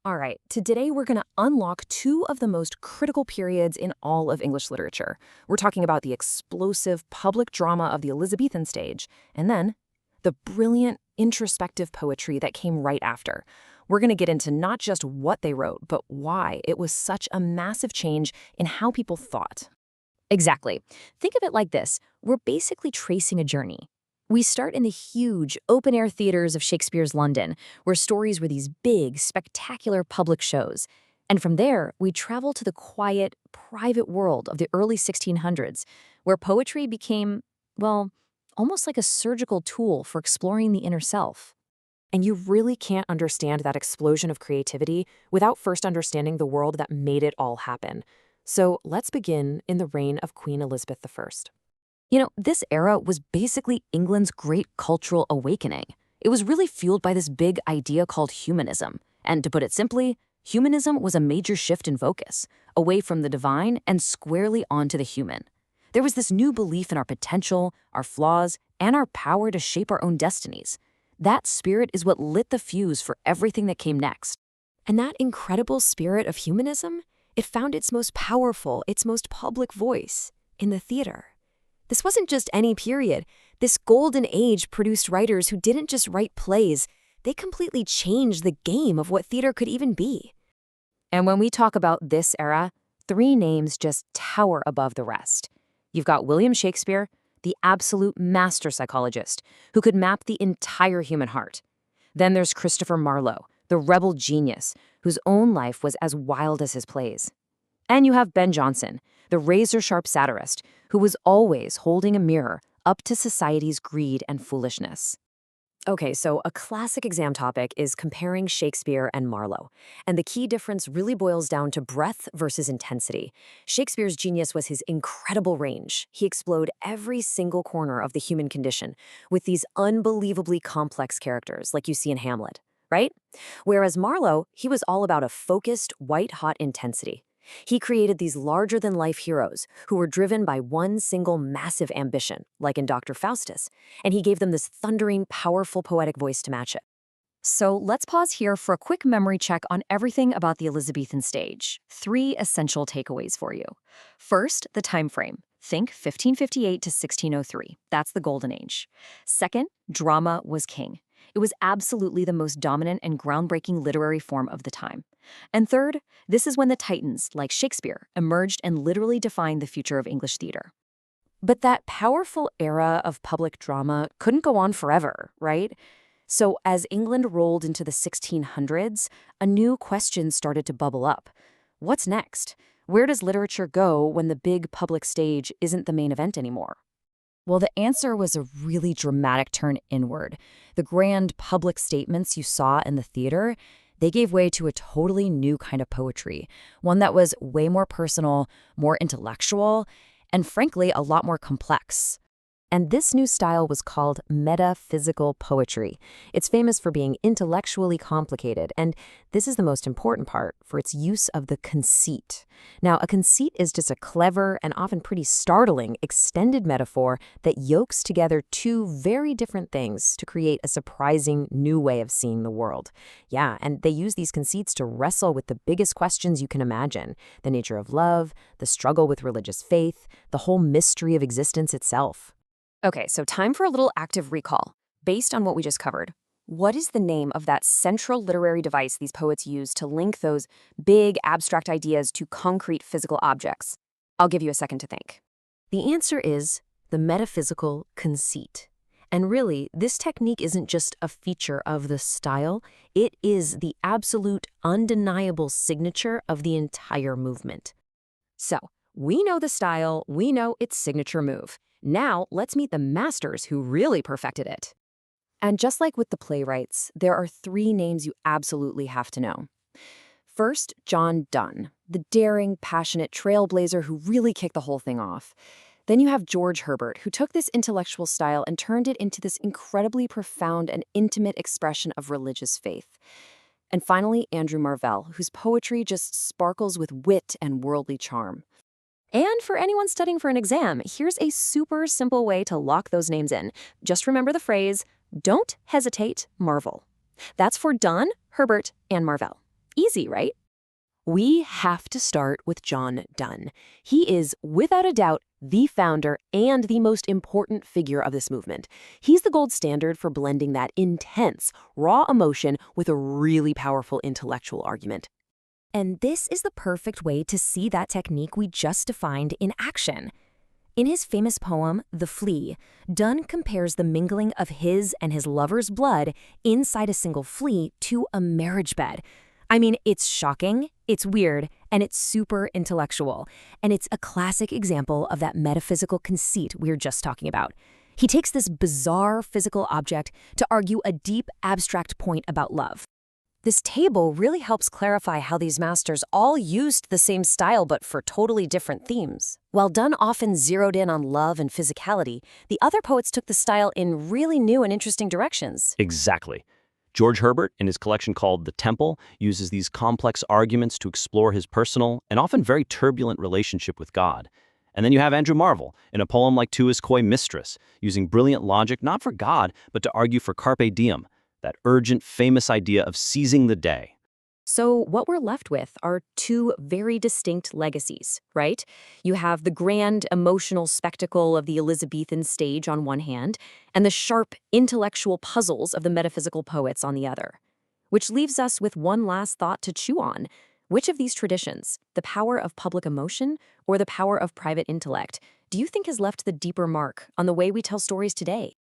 All right, today we're going to unlock two of the most critical periods in all of English literature. We're talking about the explosive public drama of the Elizabethan stage, and then the brilliant introspective poetry that came right after. We're going to get into not just what they wrote, but why it was such a massive change in how people thought. Exactly. Think of it like this. We're basically tracing a journey. We start in the huge, open-air theaters of Shakespeare's London, where stories were these big, spectacular public shows. And from there, we travel to the quiet, private world of the early 1600s, where poetry became, well, almost like a surgical tool for exploring the inner self. And you really can't understand that explosion of creativity without first understanding the world that made it all happen. So let's begin in the reign of Queen Elizabeth I. This era was basically England's great cultural awakening. It was really fueled by this big idea called humanism. And to put it simply, humanism was a major shift in focus, away from the divine and squarely onto the human. There was this new belief in our potential, our flaws, and our power to shape our own destinies. That spirit is what lit the fuse for everything that came next. And that incredible spirit of humanism, it found its most powerful, its most public voice in the theater. This wasn't just any period. This golden age produced writers who didn't just write plays, they completely changed the game of what theater could even be. And when we talk about this era, three names just tower above the rest. You've got William Shakespeare, the absolute master psychologist, who could map the entire human heart. Then there's Christopher Marlowe, the rebel genius, whose own life was as wild as his plays. And you have Ben Jonson, the razor-sharp satirist, who was always holding a mirror up to society's greed and foolishness. Okay, so a classic exam topic is comparing Shakespeare and Marlowe. And the key difference really boils down to breadth versus intensity. Shakespeare's genius was his incredible range. He explored every single corner of the human condition with these unbelievably complex characters like you see in Hamlet, right? Whereas Marlowe, he was all about a focused, white-hot intensity. He created these larger-than-life heroes who were driven by one single massive ambition, like in Dr. Faustus, and he gave them this thundering, powerful poetic voice to match it. So let's pause here for a quick memory check on everything about the Elizabethan stage. Three essential takeaways for you. First, the time frame. Think 1558 to 1603. That's the Golden Age. Second, drama was king. It was absolutely the most dominant and groundbreaking literary form of the time. And third, this is when the titans, like Shakespeare, emerged and literally defined the future of English theater. But that powerful era of public drama couldn't go on forever, right? So as England rolled into the 1600s, a new question started to bubble up. What's next? Where does literature go when the big public stage isn't the main event anymore? Well, the answer was a really dramatic turn inward. The grand public statements you saw in the theater, they gave way to a totally new kind of poetry, one that was way more personal, more intellectual, and frankly, a lot more complex. And this new style was called metaphysical poetry. It's famous for being intellectually complicated, and this is the most important part, for its use of the conceit. Now, a conceit is just a clever and often pretty startling extended metaphor that yokes together two very different things to create a surprising new way of seeing the world. Yeah, and they use these conceits to wrestle with the biggest questions you can imagine: the nature of love, the struggle with religious faith, the whole mystery of existence itself. Okay, so time for a little active recall. Based on what we just covered, what is the name of that central literary device these poets used to link those big, abstract ideas to concrete physical objects? I'll give you a second to think. The answer is the metaphysical conceit. And really, this technique isn't just a feature of the style, it is the absolute, undeniable signature of the entire movement. So, we know the style, we know its signature move. Now, let's meet the masters who really perfected it. And just like with the playwrights, there are three names you absolutely have to know. First, John Donne, the daring, passionate trailblazer who really kicked the whole thing off. Then you have George Herbert, who took this intellectual style and turned it into this incredibly profound and intimate expression of religious faith. And finally, Andrew Marvell, whose poetry just sparkles with wit and worldly charm. And for anyone studying for an exam, here's a super simple way to lock those names in. Just remember the phrase, don't hesitate, marvel. That's for Donne, Herbert, and Marvell. Easy, right? We have to start with John Donne. He is, without a doubt, the founder and the most important figure of this movement. He's the gold standard for blending that intense, raw emotion with a really powerful intellectual argument. And this is the perfect way to see that technique we just defined in action. In his famous poem, The Flea, Donne compares the mingling of his and his lover's blood inside a single flea to a marriage bed. I mean, it's shocking, it's weird, and it's super intellectual. And it's a classic example of that metaphysical conceit we were just talking about. He takes this bizarre physical object to argue a deep, abstract point about love. This table really helps clarify how these masters all used the same style but for totally different themes. While Donne often zeroed in on love and physicality, the other poets took the style in really new and interesting directions. Exactly. George Herbert, in his collection called The Temple, uses these complex arguments to explore his personal and often very turbulent relationship with God. And then you have Andrew Marvell, in a poem like To His Coy Mistress, using brilliant logic not for God, but to argue for carpe diem, that urgent, famous idea of seizing the day. So what we're left with are two very distinct legacies, right? You have the grand emotional spectacle of the Elizabethan stage on one hand, and the sharp intellectual puzzles of the metaphysical poets on the other. Which leaves us with one last thought to chew on. Which of these traditions, the power of public emotion or the power of private intellect, do you think has left the deeper mark on the way we tell stories today?